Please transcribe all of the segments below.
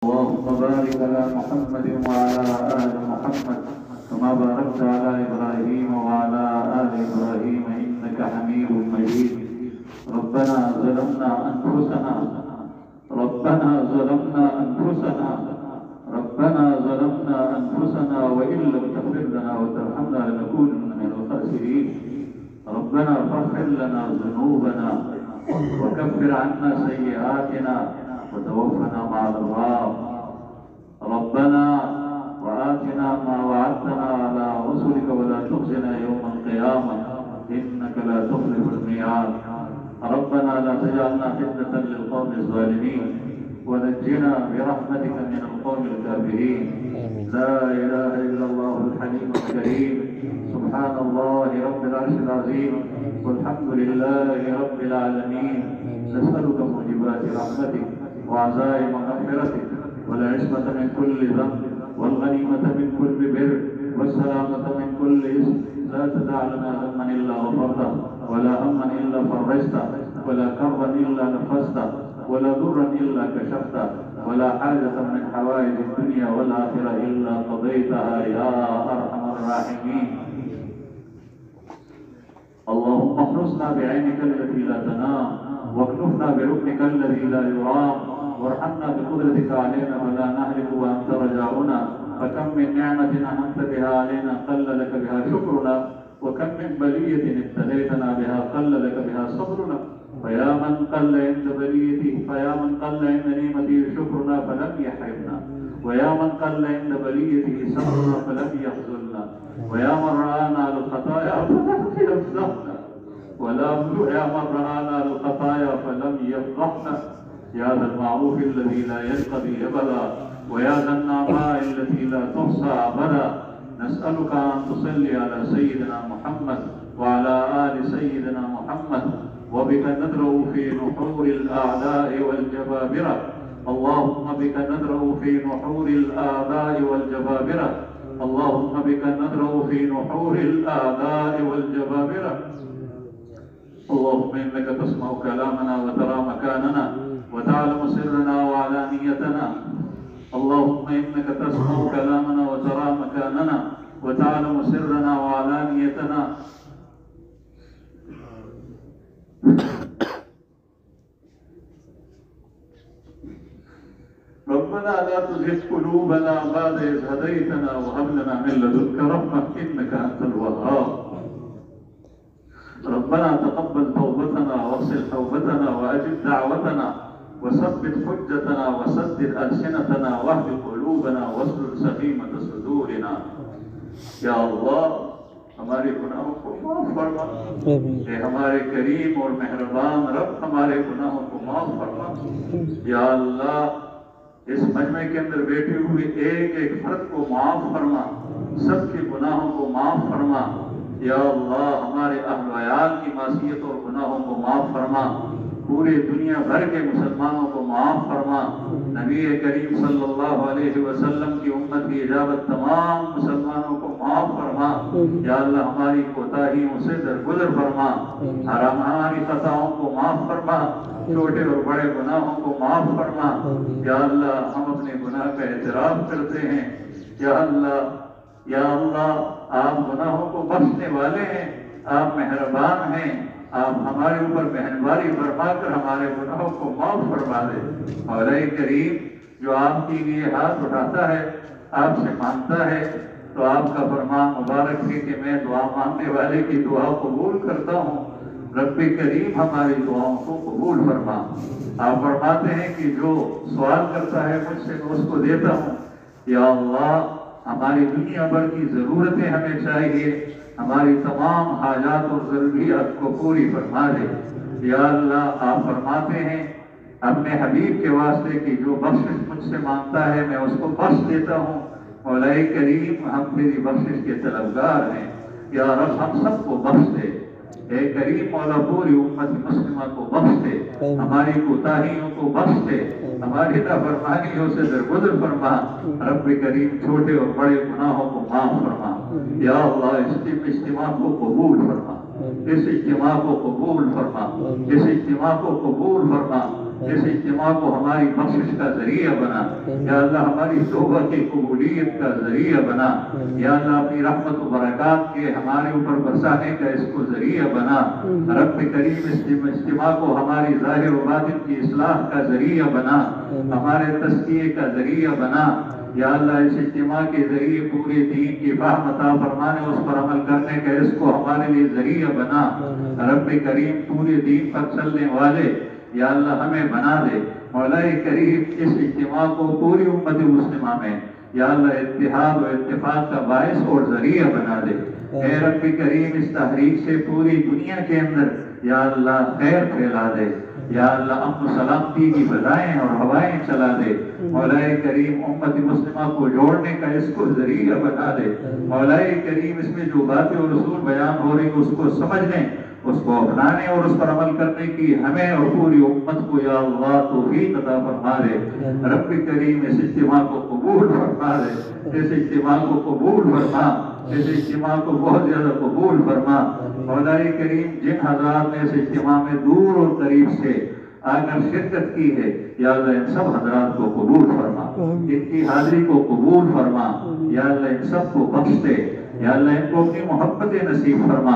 اللهم بارك على محمد وعلى آل محمد كما باركت على إبراهيم وعلى آل إبراهيم إنك حميد مجيد. ربنا ظلمنا أنفسنا ربنا ظلمنا أنفسنا ربنا ظلمنا أنفسنا وإن لم تغفر لنا وترحمنا لنكونن من الخاسرين. ربنا فاغفر لنا ذنوبنا وكفر عنا سيئاتنا وتوفنا مع الأبرار. ربنا وآتنا ما وعدتنا على رسلك ولا تخزنا يوم القيامة إنك لا تخلف الميعاد. ربنا لا تجعلنا فتنة للقوم الظالمين ونجنا برحمتك من القوم الكافرين. لا إله إلا الله الحليم الكريم. سبحان الله رب العرش العظيم والحمد لله رب العالمين. نسألك موجبات رحمتك وعزائم مغفرتك والعصمة من كل ذنب والغنيمة من كل بر والسلامة من كل إثم. لا تدع لنا ذنبا إلا غفرته ولا هما إلا فرجته ولا كربا إلا نفسته ولا ضرا إلا كشفته ولا حاجة من حوائج الدنيا والآخرة إلا قضيتها يا أرحم الراحمين. اللهم احرسنا بعينك التي لا تنام واكنفنا بركنك الذي لا يرام وارحمنا بقدرتك علينا ولا نهلك وأنت رجاؤنا. فكم من نعمة أنعمت بها علينا قل لك بها شكرنا وكم من بلية ابتليتنا بها قل لك بها صبرنا. فيا من قل عند بليته فيا من قل عند نعمته شكرنا فلم يحرمنا ويا من قل عند بليته صبرنا فلم يخذلنا ويا من رآنا للخطايا فلم يفضحنا يا من رآنا للخطايا فلم يفضحنا. يا ذا المعروف الذي لا ينقضي أبدا ويا ذا النعماء التي لا تحصى أبدا. نسألك أن تصلي على سيدنا محمد وعلى آل سيدنا محمد وبك ندرأ في نحور الأعداء والجبابرة. اللهم بك ندرأ في نحور الأعداء والجبابرة. اللهم بك ندرأ في نحور الأعداء والجبابرة. اللهم إنك تسمع كلامنا وترى مكاننا وتعلم سرنا وعلانيتنا. اللهم إنك تسمع كلامنا وترى مكاننا وتعلم سرنا وعلانيتنا. ربنا لا تزغ قلوبنا بعد إذ هديتنا وهب لنا من لدنك رحمة إنك أنت الوهاب. ربنا تقبل توبتنا واغسل توبتنا وأجب دعوتنا وثبت حجتنا وسدد ألسنتنا واهد قلوبنا واسلل سخيمة صدورنا. یا اللہ ہمارے گناہوں کو معاف فرما. اے ہمارے کریم اور مہربان رب ہمارے گناہوں کو معاف فرما. یا اللہ اس مجمع کے اندر بیٹھے ہوئے ایک ایک فرد کو معاف فرما. سب کے گناہوں کو معاف فرما. یا اللہ ہمارے اہل و عیال کی معصیت اور گناہوں کو معاف فرما. پورے دنیا بھر کے مسلمانوں کو معاف فرما. نبی کریم صلی اللہ علیہ وسلم کی امت کی اجابت تمام مسلمانوں کو معاف فرما. یا اللہ ہماری کوتاہیوں سے درگزر فرما. ہماری خطاؤں کو معاف فرما. چھوٹے اور بڑے گناہوں کو معاف فرما. یا اللہ ہم اپنے گناہ کا اعتراف کرتے ہیں. یا اللہ آپ گناہوں کو بخشنے والے ہیں. آپ مہربان ہیں. آپ ہمارے اوپر مہربانی فرما کر ہمارے گناہوں کو معاف فرما دے. مولا کریم جو آپ کے لیے ہاتھ اٹھاتا ہے آپ سے مانگتا ہے تو آپ کا فرمان مبارک ہے کہ میں دعا مانگنے والے کی دعا قبول کرتا ہوں. رب کریم ہماری دعاؤں کو قبول فرما. آپ فرماتے ہیں کہ جو سوال کرتا ہے مجھ سے میں اس کو دیتا ہوں. یا اللہ ہماری دنیا بھر کی ضرورتیں ہمیں چاہیے. ہماری تمام حاجات اور ضروریات کو پوری فرما دے. یا اللہ آپ فرماتے ہیں اپنے حبیب کے واسطے کہ جو بخشش مجھ سے مانگتا ہے میں اس کو بخش دیتا ہوں. مولا کریم ہم تیری بخشش کے طلبگار ہیں. یا رب ہم سب کو بخش دے. اے کریم مولا پوری امت مسلمہ کو بخش دے. ہماری کوتاہیوں کو بخش دے. ہماری نافرمانیوں سے درگزر فرما. رب کریم چھوٹے اور بڑے گناہوں کو معاف فرما. یا اللہ اس اجتماع کو قبول فرما. اس اجتماع کو قبول فرما. اس اجتماع کو قبول فرما. اس اجتماع کو ہماری بخشش کا ذریعہ بنا، یا اللہ ہماری توبہ کی قبولیت کا ذریعہ بنا، یا اللہ اپنی رحمت و برکات کے ہمارے اوپر برسانے کا اس کو ذریعہ بنا۔ رب کریم اس اجتماع کو ہماری ظاہر و باطن کی اصلاح کا ذریعہ بنا، ہمارے تزکیے کا ذریعہ بنا۔ یا اللہ اس اجتماع کے ذریعے پورے دین کی فہم عطا فرمانے، اس پر عمل کرنے کا اس کو ہمارے لیے ذریعہ بنا۔ رب کریم پورے دین پر چلنے والے یا اللہ ہمیں بنا دے۔ مولا کریم اس اجتماع کو پوری امت مسلمہ میں یا اللہ اتحاد و اتفاق کا باعث اور ذریعہ بنا دے۔ اے رب کریم اس تحریک سے پوری دنیا کے اندر یا اللہ خیر پھیلا دے، یا اللہ امن و سلامتی کی فضائیں اور ہوائیں چلا دے۔ مولا کریم امت مسلمہ کو جوڑنے کا اس کو ذریعہ بنا دے۔ مولا کریم اس میں جو باتیں اور اصول بیان ہو رہی اس کو سمجھنے، اس کو اپنانے اور اس پر عمل کرنے کی ہمیں اور پوری امت کو یا اللہ توفیق عطا فرما دے۔ رب کریم اس اجتماع کو قبول فرما دے، اس اجتماع کو قبول فرما، اس اجتماع کو بہت زیادہ قبول فرما۔ مولا کریم جن حضرات نے اس اجتماع میں دور اور قریب سے آ کر شرکت کی ہے یا اللہ ان سب حضرات کو قبول فرما، ان کی حاضری کو قبول فرما، یا اللہ ان سب کو بخش دے، یا اللہ ان کو اپنی محبت نصیب فرما،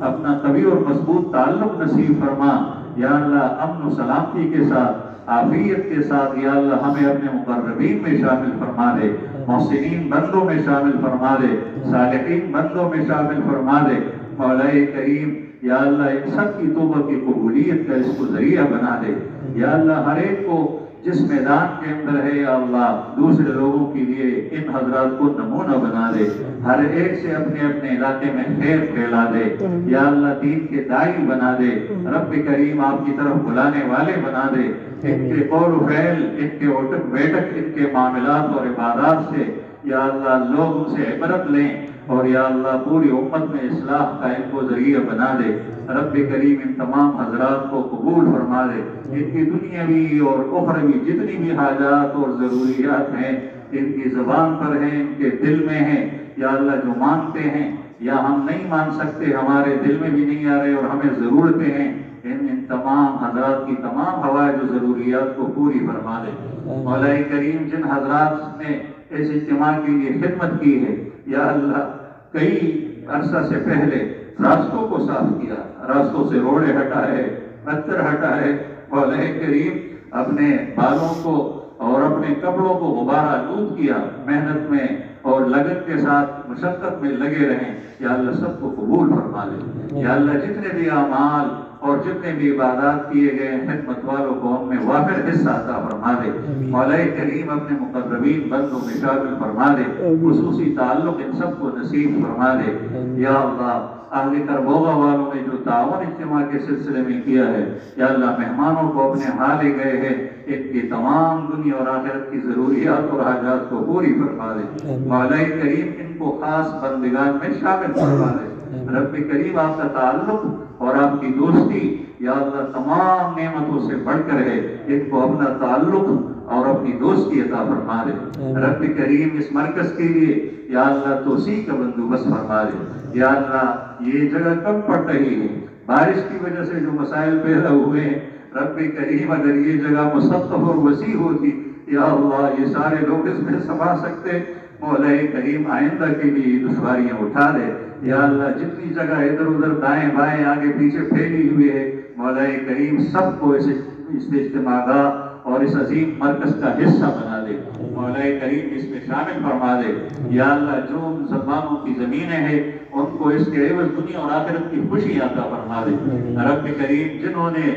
اپنا قوی اور مضبوط تعلق نصیب فرما، یا اللہ امن و سلامتی کے ساتھ عافیت کے ساتھ یا اللہ ہمیں اپنے مقربین میں شامل فرما دے، محسنین بندوں میں شامل فرما دے، صالحین بندوں میں شامل فرما دے۔ مولا کریم یا اللہ ان سب کی توبہ کی قبولیت کا اس کو ذریعہ بنا دے، یا اللہ ہر ایک کو جس میدان کے اندر ہے یا اللہ دوسرے لوگوں کے لیے ان حضرات کو نمونہ بنا دے، ہر ایک سے اپنے اپنے علاقے میں خیر پھیلا دے، یا اللہ دین کے داعی بنا دے، رب کریم آپ کی طرف بلانے والے بنا دے، ان کے قول و فعل، ان کے اٹک بیٹک، ان کے معاملات اور عبادات سے یا اللہ لوگ ان سے عبرت لیں، اور یا اللہ پوری امت میں اصلاح کا ان کو ذریعہ بنا دے۔ رب کریم ان تمام حضرات کو قبول فرما دے، ان کی دنیاوی اور اخروی جتنی بھی حاجات اور ضروریات ہیں ان کی زبان پر ہیں، ان کے دل میں ہیں، یا اللہ جو مانتے ہیں یا ہم نہیں مان سکتے، ہمارے دل میں بھی نہیں آ رہے اور ہمیں ضرورتیں ہیں، ان تمام حضرات کی تمام حوائج و ضروریات کو پوری فرما دے۔ مولا کریم جن حضرات نے اس اجتماع کے لیے خدمت کی ہے یا اللہ کئی عرصہ سے پہلے راستوں کو صاف کیا، راستوں سے روڑے ہٹائے، پتھر ہٹائے، مولا کریم اپنے بالوں کو اور اپنے کپڑوں کو غبار آلود کیا، محنت میں اور لگن کے ساتھ مشقت میں لگے رہیں، یا اللہ سب کو قبول فرما دے۔ یا اللہ جتنے بھی اعمال اور جتنے بھی عبادات کیے گئے خدمت والوں کو ہم میں وافر حصہ عطا فرما دے۔ مولا کریم اپنے مقربین بندوں میں شامل فرما دے، خصوصی تعلق ان سب کو نصیب فرما دے۔ یا اللہ اہل کربوغا والوں نے جو تعاون اجتماع کے سلسلے میں کیا ہے، یا اللہ مہمانوں کو اپنے ہاں لے گئے ہیں، ان کی تمام دنیا اور آخرت کی ضروریات اور حاجات کو پوری فرما دے۔ مولا کریم ان کو خاص بندگان میں شامل فرما دے۔ رب کریم آپ کا تعلق اور آپ کی دوستی یا اللہ تمام نعمتوں سے بڑھ کر ہے، ان کو اپنا تعلق اور اپنی دوستی عطا فرما دے۔ رب کریم اس مرکز کے لیے یا اللہ توسیع کا بندوبست فرما دے۔ یا اللہ یہ جگہ کم پڑ رہی ہے، بارش کی وجہ سے جو مسائل پیدا ہوئے ہیں، رب کریم اگر یہ جگہ مسطح اور وسیع ہوتی یا اللہ یہ سارے لوگ اس میں سما سکتے، مولا کریم آئندہ کے لیے دشواریاں اٹھا دے۔ یا اللہ جتنی جگہ ادھر ادھر دائیں بائیں آگے پیچھے پھیلی ہوئی ہے، مولا کریم سب کو اس اجتماع اور اس عظیم مرکز کا حصہ بنا دے۔ مولا کریم اس میں شامل فرما دے۔ یا اللہ جو مسلمانوں کی زمینیں ہیں ان کو اس کے عوض دنیا اور آخرت کی خوشی عطا فرما دے۔ رب کریم جنہوں نے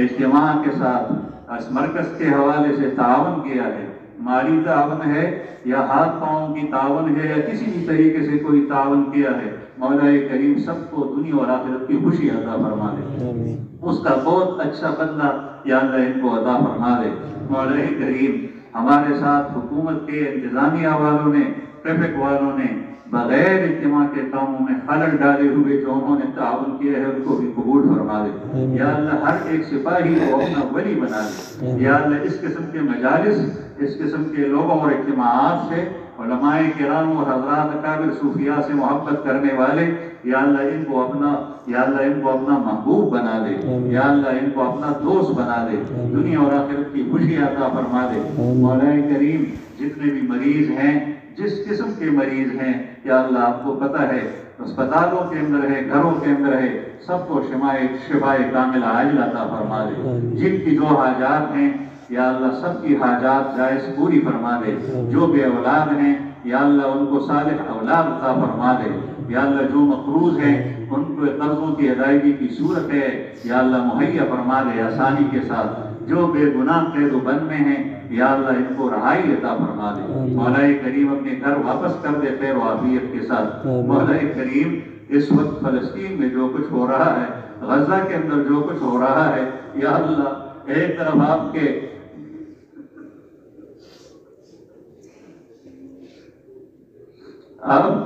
اجتماع کے ساتھ اس مرکز کے حوالے سے تعاون کیا ہے، مالی تعاون ہے یا ہاتھ پاؤں کی تعاون ہے یا کسی بھی طریقے سے کوئی تعاون کیا ہے، مولا کریم سب کو دنیا اور آخرت کی خوشی عطا فرما دے۔ اس کا بہت اچھا بدلہ یا اللہ ان کو عطا فرما دے۔ مولا کریم ہمارے ساتھ حکومت کے انتظامیہ والوں نے، ٹریفک والوں نے بغیر اجتماع کے کاموں میں خلل ڈالے ہوئے جو انہوں نے تعاون کیا ہے ان کو بھی قبول فرما دے۔ یا اللہ ہر ایک سپاہی کو اپنا ولی بنا دے۔ یا اللہ اس قسم کے مجالس، اس قسم کے لوگوں اور اجتماعات سے علماء کرام اور حضرات اکابر صوفیاء سے محبت کرنے والے یا اللہ ان کو اپنا یا اللہ ان کو اپنا محبوب بنا دے، یا اللہ ان کو اپنا دوست بنا دے، دنیا اور آخرت کی خوشی عطا فرما دے۔ مولا کریم جتنے بھی مریض ہیں، جس قسم کے مریض ہیں، یا اللہ آپ کو پتہ ہے، اسپتالوں کے اندر ہے، گھروں کے اندر ہے، سب کو شفائے کامل عاجل عطا فرما دے۔ جن کی جو حاجات ہیں یا اللہ سب کی حاجات جائز پوری فرما دے۔ جو بے اولاد ہیں یا اللہ ان کو صالح اولاد عطا فرما دے۔ یا اللہ جو مقروض ہیں ان کو قرضوں کی ادائیگی کی صورت ہے یا اللہ مہیا فرما دے آسانی کے ساتھ۔ جو بے گناہ قید و بند میں ہیں یا اللہ ان کو رہائی عطا فرما دے۔ مولا کریم اپنے گھر واپس کر دے خیر و عافیت کے ساتھ۔ مولا کریم اس وقت فلسطین میں جو کچھ ہو رہا ہے، غزہ کے اندر جو کچھ ہو رہا ہے یا اللہ ایک طرف آپ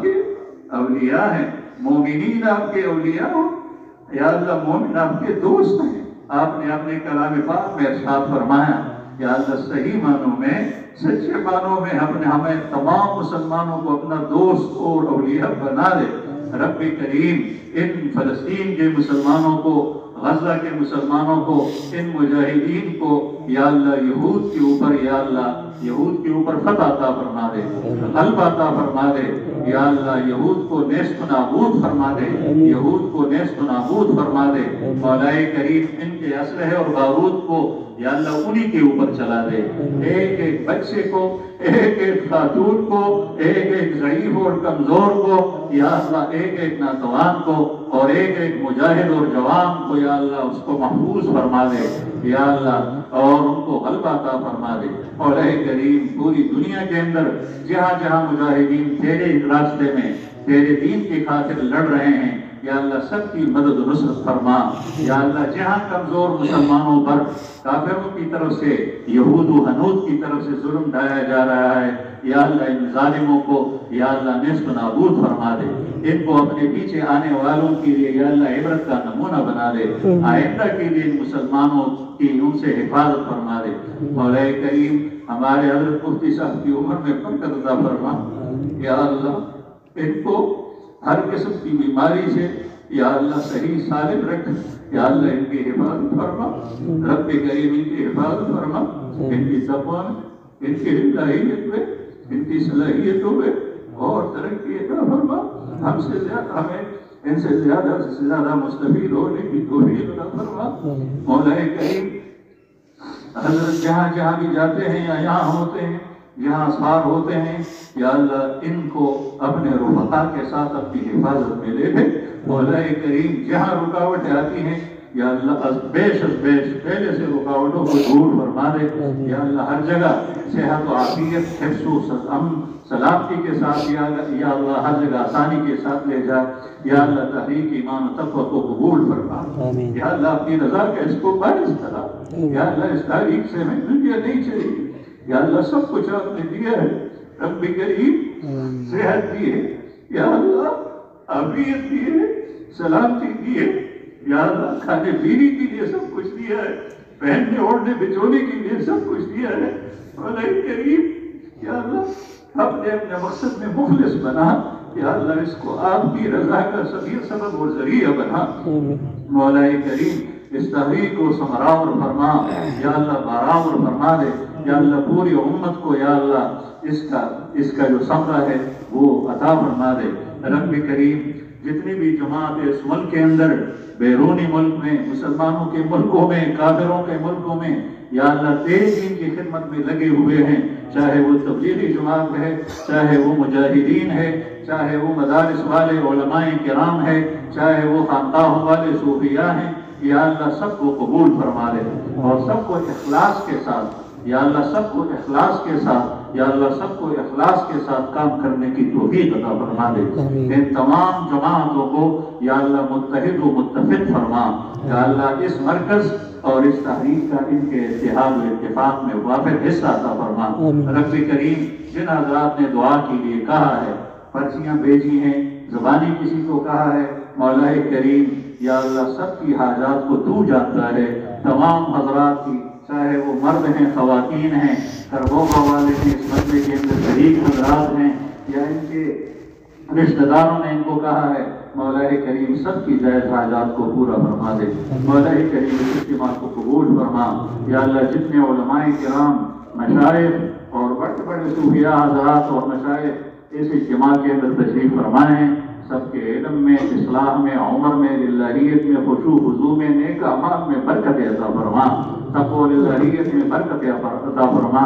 کے اولیاء ہیں، مومنین آپ کے اولیاء ہو یا اللہ مومن آپ کے دوست ہیں۔ آپ نے اپنے کلام پاک میں ارشاد فرمایا یا اللہ صحیح معنوں میں، سچے معنوں میں ہمیں تمام مسلمانوں کو اپنا دوست اور اولیاء بنا دے۔ رب کریم ان فلسطین کے مسلمانوں کو، غزہ کے مسلمانوں کو، ان مجاہدین کو یا اللہ یہود کے اوپر یا اللہ یہود کے اوپر فتح عطا فرما دے، غلبہ عطا فرما دے یا اللہ یہود کو نیست و نابود فرما دے، یہود کو نیست و نابود فرما دے۔ مولا کریم ان کے اسلحے اور بارود کو یا اللہ انہی کے اوپر چلا دے۔ ایک ایک بچے کو، ایک ایک خاتون کو، ایک ایک ضعیف اور کمزور کو یا اللہ ایک ایک ناتوان کو اور ایک ایک مجاہد اور جوان کو یا اللہ اس کو محفوظ فرما دے یا اللہ، اور ان کو غلبہ عطا فرما دے۔ اور اے کریم پوری دنیا کے اندر جہاں جہاں مجاہدین تیرے راستے میں تیرے دین کی خاطر لڑ رہے ہیں یا اللہ سب کی مدد و نصرت فرما یا اللہ۔ جہاں کمزور مسلمانوں پر کافروں کی طرف سے، یہود و ہنود کی طرف سے ظلم ڈھایا جا رہا ہے یا اللہ ان ظالموں کو یا اللہ نیست و نابود فرما دے۔ ان کو اپنے پیچھے آنے والوں کے لیے یا اللہ عبرت کا نمونہ بنا دے۔ آئندہ کے لیے ان مسلمانوں کی ان سے حفاظت فرما دے۔ مولا کریم ہمارے حضرت مفتی صاحب کی عمر میں برکت عطا فرما یا اللہ۔ ان کو ہر قسم کی بیماری سے یا اللہ صحیح سالم رکھ یا اللہ ان کی حفاظت فرما۔ رب کریم ان کی حفاظت فرما، ان کی تقوی میں، ان کی ہدایت میں، ان کی صلاحیتوں میں اور ترقی عطا فرما۔ ہمیں ان سے زیادہ مستفید ہونے کی توفیق عطا فرما۔ مولا کریم حضرت جہاں جہاں بھی جاتے ہیں یا یہاں ہوتے ہیں، جہاں اسفار ہوتے ہیں یا اللہ ان کو اپنے رفقا کے ساتھ اپنی حفاظت میں لے لے۔ مولا کریم جہاں رکاوٹیں آتی ہیں یا اللہ از بیش پہلے سے رکاوٹوں کو دور فرما دے یا اللہ۔ ہر جگہ صحت و عافیت، حفظ و امن سلامتی کے ساتھ یا اللہ ہر جگہ آسانی کے ساتھ لے جا یا اللہ۔ تحریک ایمان و تقوی کو قبول فرما یا اللہ۔ اپنی رضا کا اس کو باعث کرا یا اللہ۔ اس تاریخ سے ہمیں دنیا نہیں چاہیے یا اللہ۔ سب کچھ آپ نے دیا ہے رب کریم، صحت دی ہے یا اللہ، عافیت دی ہے، سلامتی دی ہے یا اللہ۔ کھانے پینے کے لیے سب کچھ دیا ہے، پہننے اوڑھنے بچونے کے لیے سب کچھ دیا ہے۔ مولا کریم یا اللہ اپنے مقصد میں مخلص بنا یا اللہ۔ اس کو آپ کی رضا کا سبب اور ذریعہ بنا۔ مولا کریم اس تحریک کو ثمراور فرما یا اللہ، باراور فرما دے یا اللہ۔ پوری امت کو یا اللہ اس کا جو ثمرہ ہے وہ عطا فرما دے۔ رب کریم جتنی بھی جماعت اس ملک کے اندر، بیرونی ملک میں، مسلمانوں کے ملکوں میں، کافروں کے ملکوں میں یا اللہ تیرے دین کی خدمت میں لگے ہوئے ہیں، چاہے وہ تبلیغی جماعت ہے، چاہے وہ مجاہدین ہے، چاہے وہ مدارس والے علماء کرام ہے، چاہے وہ خانقاہوں والے صوفیاء ہیں یا اللہ۔ سب کو قبول فرما دے اور سب کو اخلاص کے ساتھ یا اللہ، سب کو اخلاص کے ساتھ یا اللہ، سب کو اخلاص کے ساتھ کام کرنے کی توفیق عطا فرما دے۔ ان تمام جماعتوں کو یا اللہ متحد و متفق فرما یا اللہ۔ اس مرکز اور اس تحریک کا ان کے اتحاد و اتفاق میں وافر حصہ عطا فرما۔ رب کریم جن حضرات نے دعا کے لیے کہا ہے، پرچیاں بھیجی ہیں، زبانی کسی کو کہا ہے، مولا کریم یا اللہ سب کی حاجات کو تو جانتا ہے۔ تمام حضرات کی، چاہے وہ مرد ہیں، خواتین ہیں، کربوبا والے ہیں، اس مسئلے کے اندر شریک حضرات ہیں یا ان کے رشتہ داروں نے ان کو کہا ہے مولا کریم سب کی جائز حاجات کو پورا فرما دے. مولا کریم اس اجتماع کو قبول فرما. یا اللہ جتنے علماء کرام، مشائخ اور بڑے بڑے صوفیاء حضرات اور مشائخ اس اجتماع کے اندر تشریف فرمائے ہیں، سب کے علم میں، اصلاح میں، عمر میں، للہیت میں، خشوع خضوع میں، نیک اعمال میں برکت عطا فرما. تقوی للہیت میں برکت عطا فرما.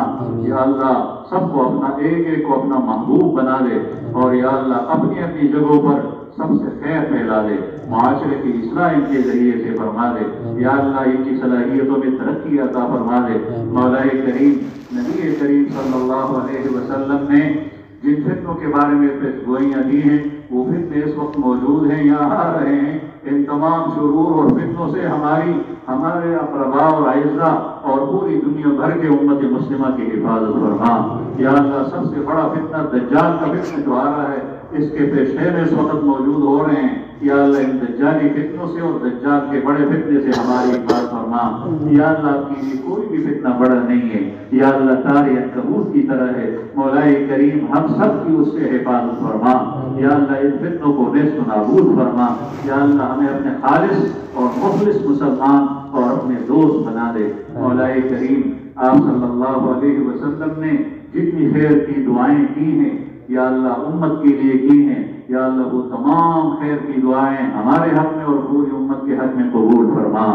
یا اللہ سب کو اپنا ایک ایک کو اپنا محبوب بنا دے، اور یا اللہ اپنی اپنی جگہوں پر سب سے خیر پھیلا دے. معاشرے کی اصلاح ان کے ذریعے سے فرما دے. یا اللہ ان کی صلاحیتوں میں ترقی عطا فرما دے. مولا کریم نبی کریم صلی اللہ علیہ وسلم نے جن فتنوں کے بارے میں پیشگوئیاں دی ہیں وہ فتنے اس وقت موجود ہیں، یہاں آ رہے ہیں. ان تمام شرور اور فتنوں سے ہمارے اقرباء اور اعزاء اور پوری دنیا بھر کے امت مسلمہ کی حفاظت فرما. یا اللہ سب سے بڑا فتنہ دجال کا فتنہ جو آ رہا ہے، اس کے پیشے میں اس وقت موجود ہو رہے ہیں. یا اللہ ان دجالی فتنوں سے اور دجال کے بڑے فتنے سے ہماری حفاظت فرما. یا اللہ کی لیے کوئی بھی فتنہ بڑا نہیں ہے. یا اللہ تارے عنکبوت کی طرح ہے. مولا کریم ہم سب کی اس سے حفاظت فرما. یا اللہ ان فتنوں کو نیست و نابود فرما. یا اللہ ہمیں اپنے خالص اور مخلص مسلمان اور اپنے دوست بنا دے. مولا کریم آپ صلی اللہ علیہ وسلم نے جتنی خیر کی دعائیں کی ہیں یا اللہ امت کے لیے کی ہیں، یا اللہ وہ تمام خیر کی دعائیں ہمارے حق میں اور پوری امت کے حق میں قبول فرما.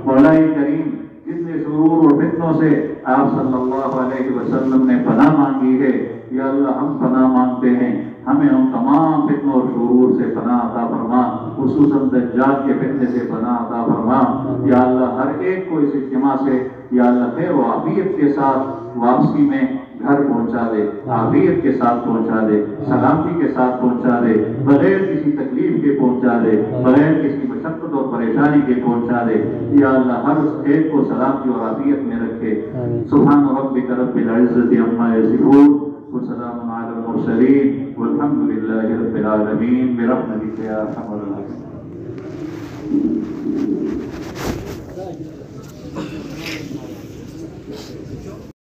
مولا کریم جتنے شرور اور فتنوں سے آپ صلی اللہ علیہ وسلم نے پناہ مانگی ہے، یا اللہ ہم پناہ مانگتے ہیں، ہمیں ان تمام فتنوں اور شرور سے پناہ عطا فرما. خصوصاً دجال کے فتنے سے پناہ عطا فرما. یا اللہ ہر ایک کو اس اجتماع سے یا اللہ خیر و عافیت کے ساتھ واپسی میں گھر پہنچا دے، عافیت کے ساتھ پہنچا دے، سلامتی کے ساتھ پہنچا دے، بغیر کسی تکلیف کے پہنچا دے، بغیر کسی مشقت اور پریشانی کے پہنچا دے. یا اللہ ہر ایک کو سلامتی اور عافیت میں رکھے. سبحان ربک رب العزت عما یصفون وسلام علی المرسلین والحمد للہ رب العالمین برحمتک یا ارحم الراحمین.